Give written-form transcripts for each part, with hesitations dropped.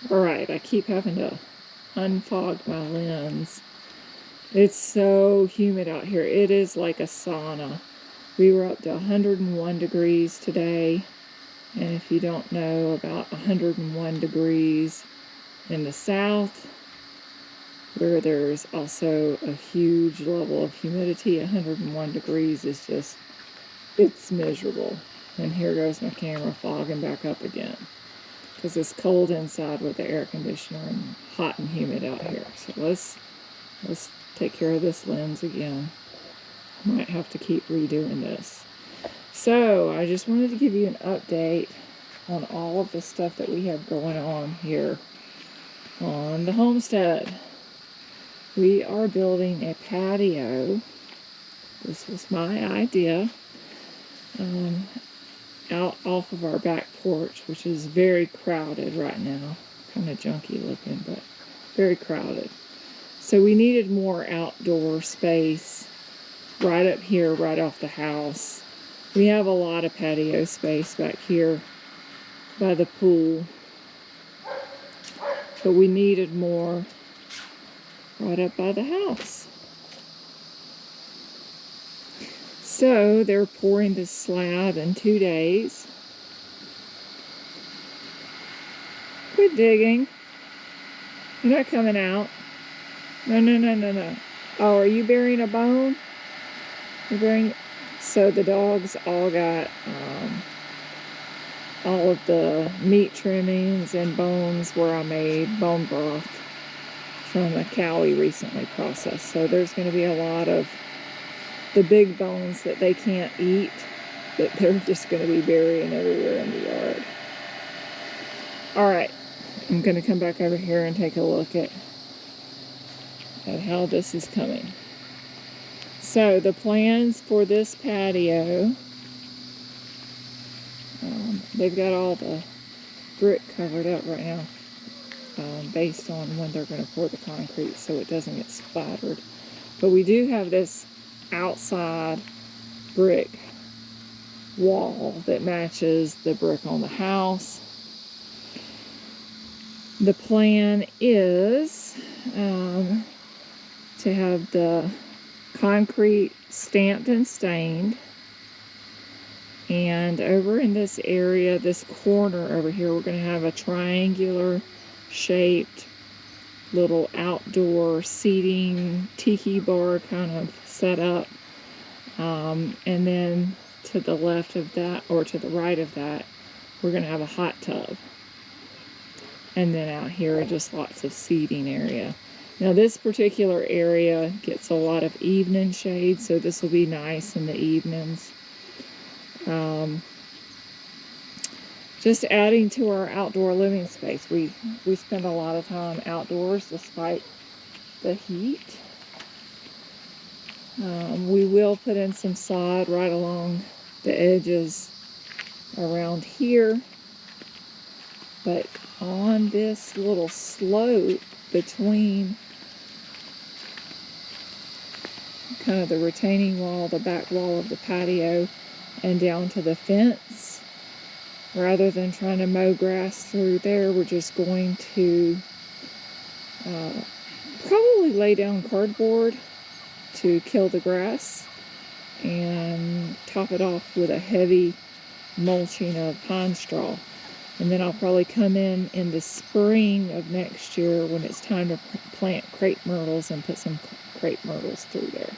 Alright, I keep having to unfog my lens. It's so humid out here. It is like a sauna. We were up to 101 degrees today. And if you don't know about 101 degrees in the south, where there's also a huge level of humidity, 101 degrees is just, it's miserable. And here goes my camera fogging back up again, because it's cold inside with the air conditioner and hot and humid out here. So let's take care of this lens again. Might have to keep redoing this. So I just wanted to give you an update on all of the stuff that we have going on here on the homestead. We are building a patio. This was my idea. Out off of our back porch, which is very crowded right now. Kind of junky looking, but very crowded. So we needed more outdoor space right up here, right off the house. We have a lot of patio space back here by the pool, but we needed more right up by the house. So they're pouring this slab in 2 days. Quit digging. You're not coming out. No. Oh, are you burying a bone? You're burying... So the dogs all got all of the meat trimmings and bones where I made bone broth from a cow we recently processed. So there's going to be a lot of the big bones that they can't eat, that they're just going to be burying everywhere in the yard. Alright, I'm going to come back over here and take a look at how this is coming. So the plans for this patio, they've got all the brick covered up right now, based on when they're going to pour the concrete so it doesn't get splattered. But we do have this outside brick wall that matches the brick on the house. The plan is to have the concrete stamped and stained, and over in this area, this corner over here, we're going to have a triangular shaped little outdoor seating tiki bar kind of setup, and then to the left of that, or to the right of that, we're going to have a hot tub, and then out here just lots of seating area. Now this particular area gets a lot of evening shade, so this will be nice in the evenings. Just adding to our outdoor living space. We spend a lot of time outdoors despite the heat. We will put in some sod right along the edges around here, but on this little slope between kind of the retaining wall, the back wall of the patio, and down to the fence, rather than trying to mow grass through there, we're just going to probably lay down cardboard to kill the grass and top it off with a heavy mulching of pine straw. And then I'll probably come in the spring of next year when it's time to plant crepe myrtles and put some crepe myrtles through there.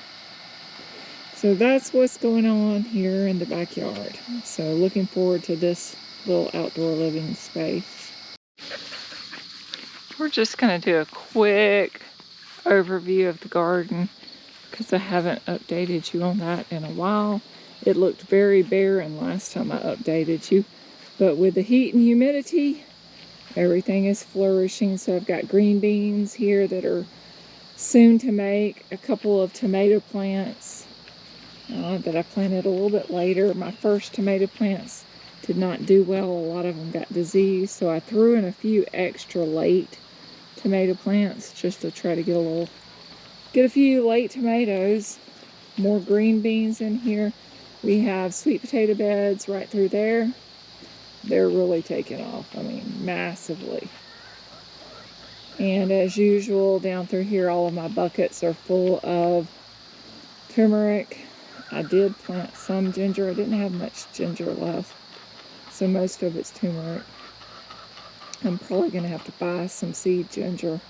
So that's what's going on here in the backyard. So looking forward to this little outdoor living space. We're just going to do a quick overview of the garden because I haven't updated you on that in a while. It looked very barren last time I updated you, but with the heat and humidity, everything is flourishing. So I've got green beans here that are soon to make, a couple of tomato plants that I planted a little bit later. My first tomato plants did not do well. A lot of them got disease, so I threw in a few extra late tomato plants just to try to get a few late tomatoes. More green beans in here. We have sweet potato beds right through there. They're really taking off, I mean, massively. And as usual, down through here, all of my buckets are full of turmeric. I did plant some ginger. I didn't have much ginger left, so most of it's turmeric. I'm probably going to have to buy some seed ginger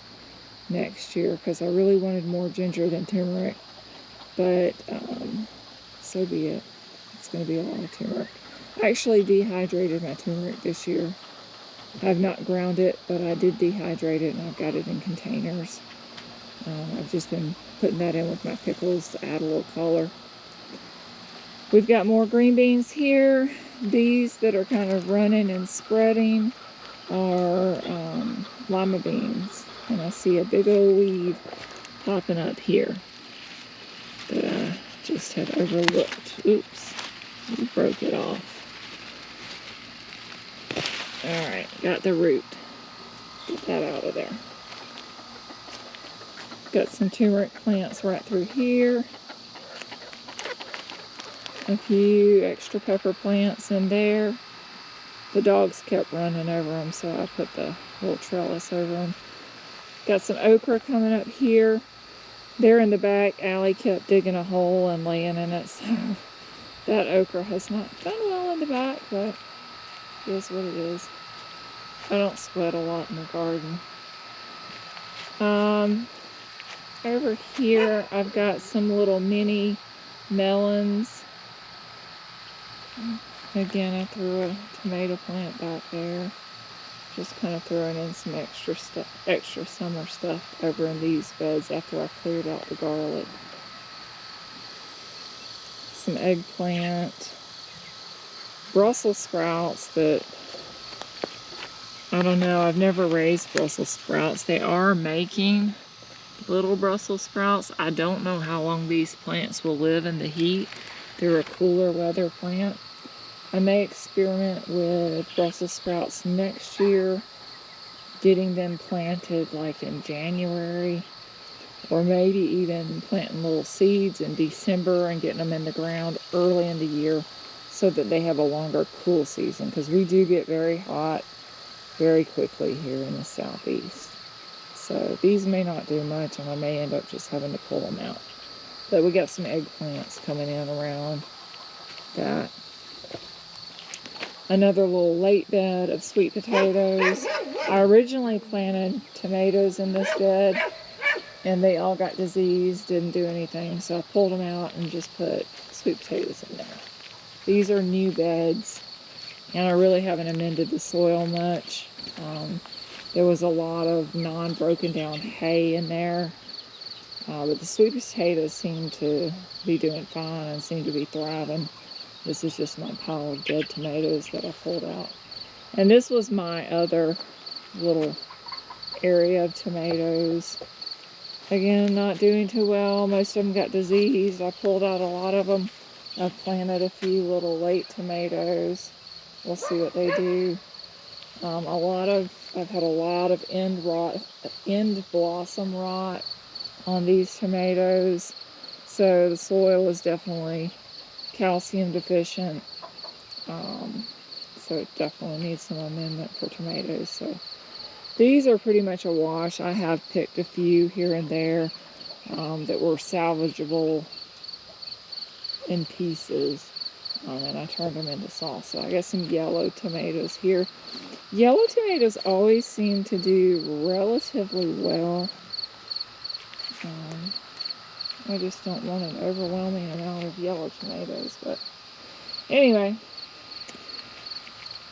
next year because I really wanted more ginger than turmeric. But so be it. It's going to be a lot of turmeric. I actually dehydrated my turmeric this year. I've not ground it, but I did dehydrate it, and I've got it in containers. I've just been putting that in with my pickles to add a little color. We've got more green beans here. These that are kind of running and spreading are lima beans. And I see a big old weed popping up here that I just had overlooked. Oops, we broke it off. Alright, got the root. Get that out of there. Got some turmeric plants right through here. A few extra pepper plants in there. The dogs kept running over them, so I put the little trellis over them. Got some okra coming up here. There in the back, Allie kept digging a hole and laying in it, so that okra has not done well in the back, but it is what it is. I don't sweat a lot in the garden. Over here, I've got some little mini melons. Again, I threw a tomato plant back there. Just kind of throwing in some extra summer stuff over in these beds after I cleared out the garlic. Some eggplant. Brussels sprouts that, I don't know, I've never raised Brussels sprouts. They are making little Brussels sprouts. I don't know how long these plants will live in the heat. They're a cooler weather plant. I may experiment with Brussels sprouts next year, getting them planted like in January, or maybe even planting little seeds in December and getting them in the ground early in the year so that they have a longer cool season, because we do get very hot very quickly here in the southeast. So these may not do much, and I may end up just having to pull them out. But we got some eggplants coming in around that. Another little late bed of sweet potatoes. I originally planted tomatoes in this bed, and they all got diseased, didn't do anything, so I pulled them out and just put sweet potatoes in there. These are new beds, and I really haven't amended the soil much. There was a lot of non-broken down hay in there, but the sweet potatoes seem to be doing fine and seem to be thriving. This is just my pile of dead tomatoes that I pulled out. And this was my other little area of tomatoes. Again, not doing too well. Most of them got diseased. I pulled out a lot of them. I've planted a few little late tomatoes. We'll see what they do. I've had a lot of end blossom rot on these tomatoes. So the soil is definitely calcium deficient. So it definitely needs some amendment for tomatoes. So these are pretty much a wash. I have picked a few here and there that were salvageable in pieces. And I turned them into salsa. I got some yellow tomatoes here. Yellow tomatoes always seem to do relatively well. I just don't want an overwhelming amount of yellow tomatoes. But anyway,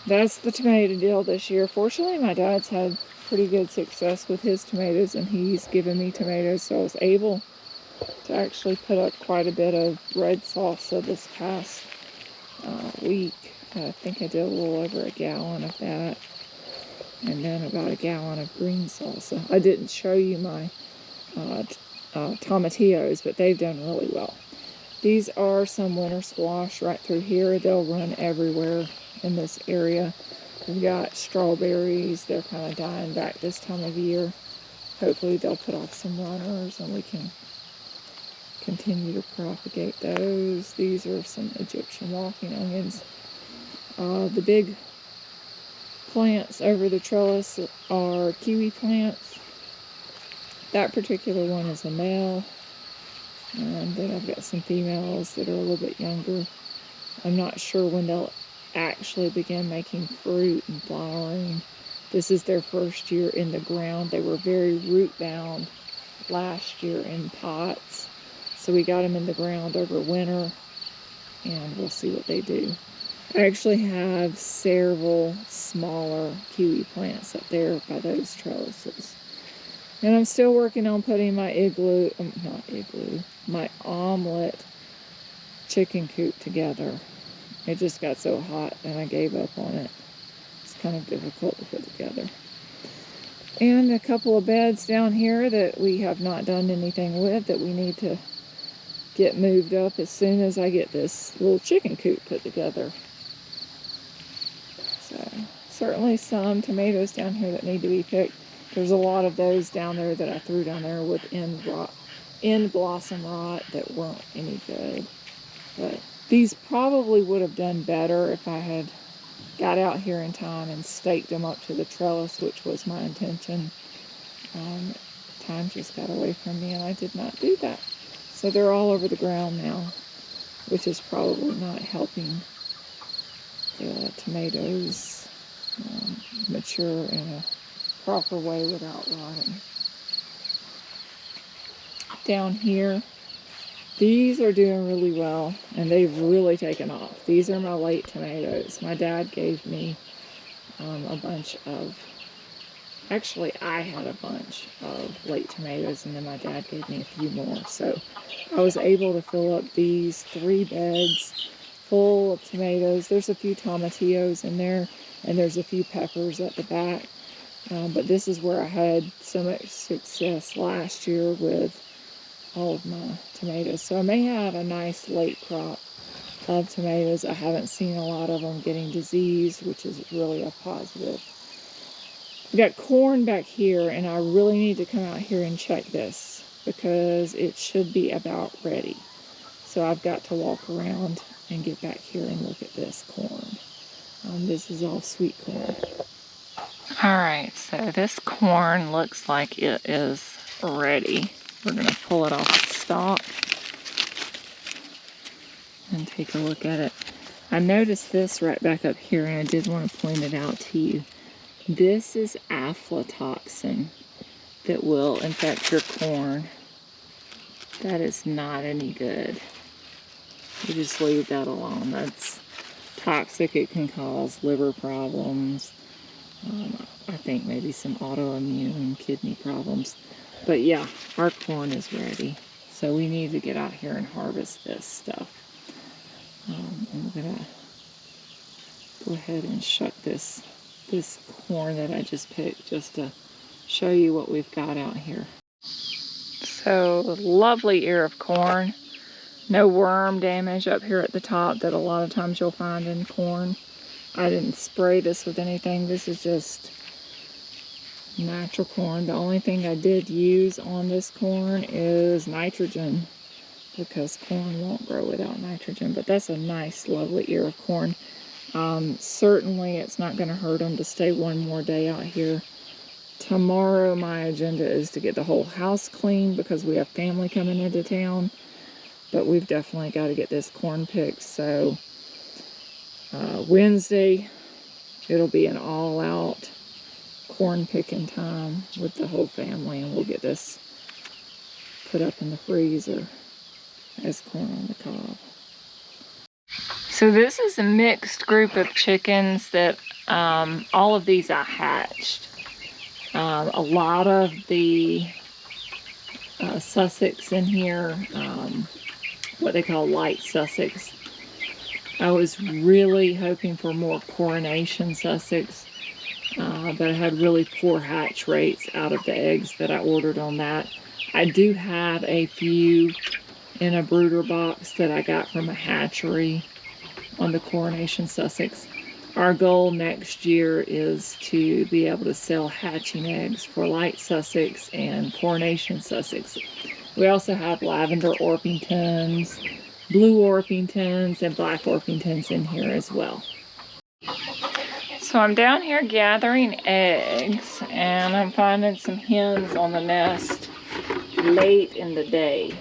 that's the tomato deal this year. Fortunately, my dad's had pretty good success with his tomatoes, and he's given me tomatoes, so I was able to actually put up quite a bit of red salsa this past week. I think I did a little over a gallon of that, and then about a gallon of green salsa. I didn't show you my tomatillos, but they've done really well. These are some winter squash right through here. They'll run everywhere in this area. We've got strawberries. They're kind of dying back this time of year. Hopefully they'll put off some runners and we can continue to propagate those. These are some Egyptian walking onions. The big plants over the trellis are kiwi plants. That particular one is a male. And then I've got some females that are a little bit younger. I'm not sure when they'll actually begin making fruit and flowering. This is their first year in the ground. They were very root bound last year in pots. So we got them in the ground over winter, and we'll see what they do. I actually have several smaller kiwi plants up there by those trellises. And I'm still working on putting my my omelet chicken coop together. It just got so hot and I gave up on it. It's kind of difficult to put together. And a couple of beds down here that we have not done anything with that we need to get moved up as soon as I get this little chicken coop put together. So certainly some tomatoes down here that need to be picked. There's a lot of those down there that I threw down there with end blossom rot that weren't any good. But these probably would have done better if I had got out here in time and staked them up to the trellis, which was my intention. Time just got away from me and I did not do that. So they're all over the ground now, which is probably not helping the tomatoes mature in a proper way without rotting. Down here, these are doing really well and they've really taken off. These are my late tomatoes. My dad gave me a bunch of, actually I had a bunch of late tomatoes and then my dad gave me a few more. So I was able to fill up these 3 beds full of tomatoes. There's a few tomatillos in there and there's a few peppers at the back. But this is where I had so much success last year with all of my tomatoes. So I may have a nice late crop of tomatoes. I haven't seen a lot of them getting disease, which is really a positive. I've got corn back here and I really need to come out here and check this because it should be about ready. So I've got to walk around and get back here and look at this corn. This is all sweet corn. Alright, so this corn looks like it is ready. We're going to pull it off the stalk and take a look at it. I noticed this right back up here and I did want to point it out to you. This is aflatoxin that will infect your corn. That is not any good. You just leave that alone. That's toxic. It can cause liver problems. I think maybe some autoimmune kidney problems. But yeah, our corn is ready. So we need to get out here and harvest this stuff. I'm going to go ahead and shuck this corn that I just picked just to show you what we've got out here. So lovely ear of corn. No worm damage up here at the top that a lot of times you'll find in corn. I didn't spray this with anything. This is just natural corn. The only thing I did use on this corn is nitrogen because corn won't grow without nitrogen. But that's a nice, lovely ear of corn. Certainly it's not going to hurt them to stay one more day out here. Tomorrow my agenda is to get the whole house cleaned because we have family coming into town. But we've definitely got to get this corn picked. So Wednesday, it'll be an all-out corn picking time with the whole family, and we'll get this put up in the freezer as corn on the cob. So this is a mixed group of chickens that all of these I hatched. A lot of the Sussex in here, what they call light Sussex. I was really hoping for more coronation Sussex, but I had really poor hatch rates out of the eggs that I ordered on that. I do have a few in a brooder box that I got from a hatchery on the coronation Sussex. Our goal next year is to be able to sell hatching eggs for light Sussex and coronation Sussex. We also have lavender Orpingtons, blue Orpingtons, and black Orpingtons in here as well. So I'm down here gathering eggs, and I'm finding some hens on the nest. late in the day.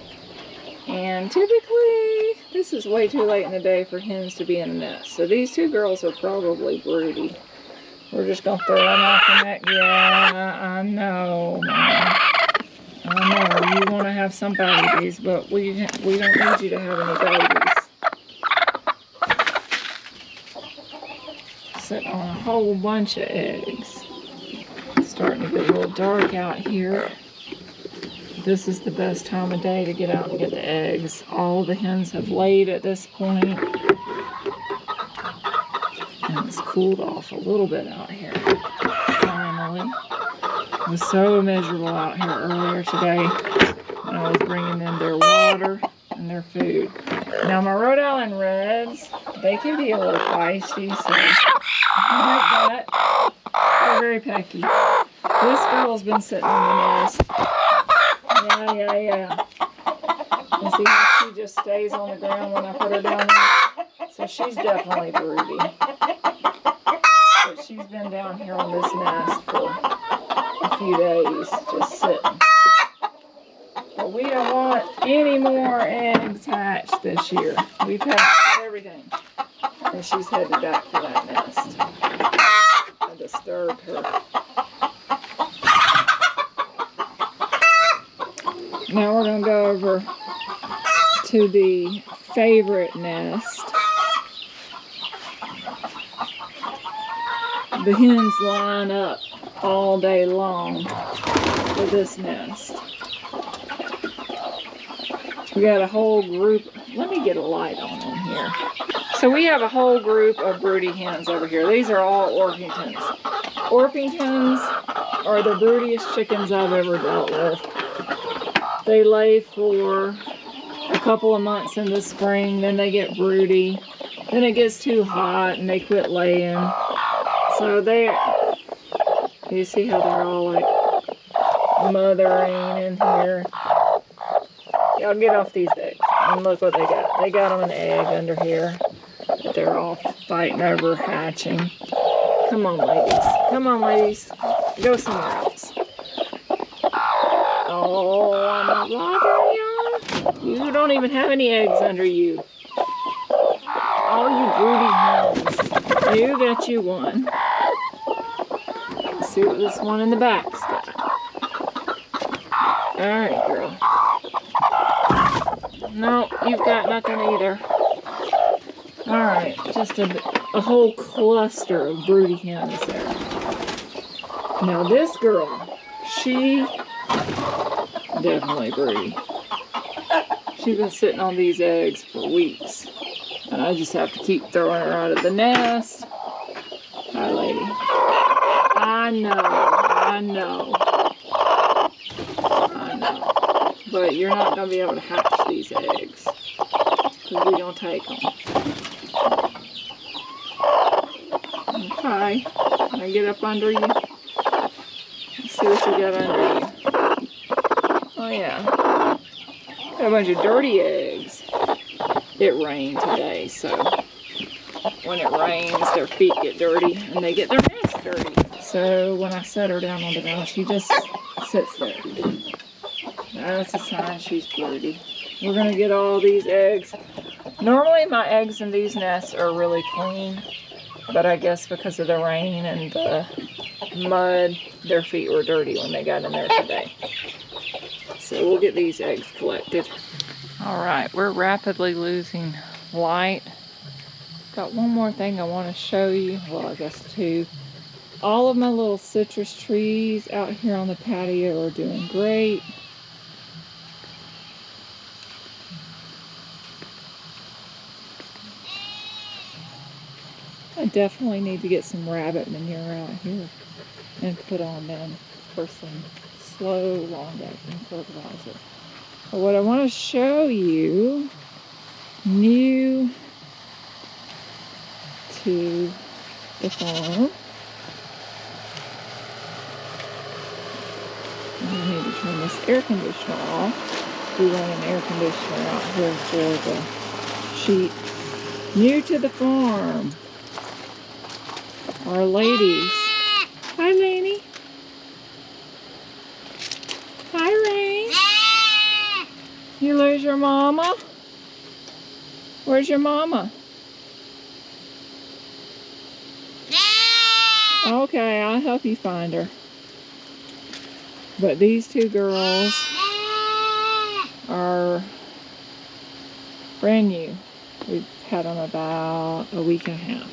And typically, this is way too late in the day for hens to be in a nest. So these two girls are probably broody. We're just going to throw them off the neck. Yeah, I know, Mom. I know, you want to have some babies, but we don't need you to have any babies. Sitting on a whole bunch of eggs. It's starting to get a little dark out here. This is the best time of day to get out and get the eggs. All the hens have laid at this point. And it's cooled off a little bit out here. Finally. It was so miserable out here earlier today when I was bringing them their water and their food. Now my Rhode Island Reds, they can be a little feisty, so like that. They're very pecky. This girl's been sitting in the nest. Yeah. And see how she just stays on the ground when I put her down there? So she's definitely broody. But she's been down here on this nest for a few days, just sitting. But we don't want any more eggs hatched this year. We've hatched everything. And she's headed back for that nest. I disturbed her. Now we're going to go over to the favorite nest. The hens line up all day long for this nest. We got a whole group. Let me get a light on them here. So we have a whole group of broody hens over here. These are all Orpingtons. Orpingtons are the broodiest chickens I've ever dealt with. They lay for a couple of months in the spring, then they get broody. Then it gets too hot and they quit laying. So you see how they're all like mothering in here. Y'all get off these eggs and look what they got. They got them an egg under here that they're all fighting over hatching. Come on, ladies. Come on, ladies. Go somewhere else. Oh, I'm not bothering y'all. You don't even have any eggs under you. All you broody hens. You got you one. Let's see what this one in the back's got. Alright, girl. No, you've got nothing either. Alright, just a whole cluster of broody hens there. Now this girl, she definitely broody. She's been sitting on these eggs for weeks. And I just have to keep throwing her out of the nest. Hi, lady. I know. But you're not going to be able to hatch these eggs. Because we don't take them. Okay. Can I get up under you? Let's see what you got under you. Oh, yeah. Got a bunch of dirty eggs. It rained today, so when it rains, their feet get dirty and they get their nest dirty. So when I set her down on the ground, she just sits there. That's a sign she's broody. We're going to get all these eggs. Normally my eggs in these nests are really clean, but I guess because of the rain and the mud, their feet were dirty when they got in there today. So we'll get these eggs collected. Alright, we're rapidly losing light. Got one more thing I want to show you. Well, I guess two. All of my little citrus trees out here on the patio are doing great. I definitely need to get some rabbit manure out here and put on them for some slow, long-acting fertilizer. But what I want to show you, new to the farm. I need to turn this air conditioner off. We run an air conditioner out here for the sheep. New to the farm. Our ladies. Hi, Lainey. Hi, Rain. You lose your mama? Where's your mama? Okay, I'll help you find her. But these two girls are brand new. We've had them about a week and a half.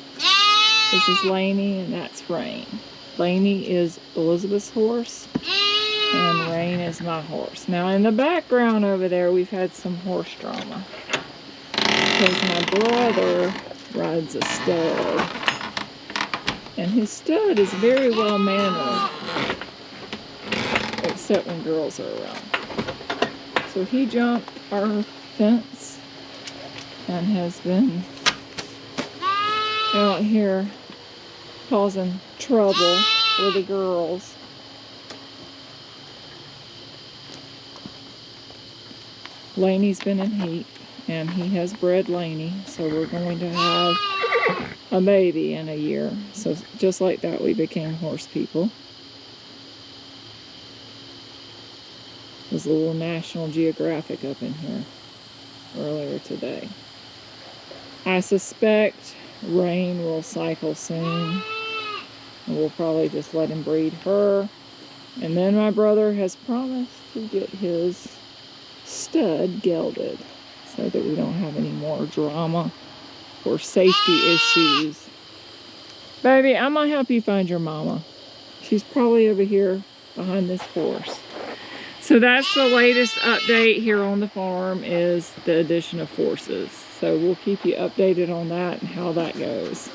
This is Lainey and that's Rain. Lainey is Elizabeth's horse and Rain is my horse. Now in the background over there we've had some horse drama. Because my brother rides a stud. And his stud is very well mannered. Except when girls are around. So he jumped our fence and has been out here causing trouble with the girls. Lainey's been in heat and he has bred Lainey, so we're going to have a baby in a year. So just like that we became horse people. There's a little National Geographic up in here earlier today. I suspect Rain will cycle soon. And we'll probably just let him breed her. And then my brother has promised to get his stud gelded so that we don't have any more drama or safety issues. Baby, I'm gonna help you find your mama. She's probably over here behind this horse. So that's the latest update here on the farm, is the addition of horses. So we'll keep you updated on that and how that goes.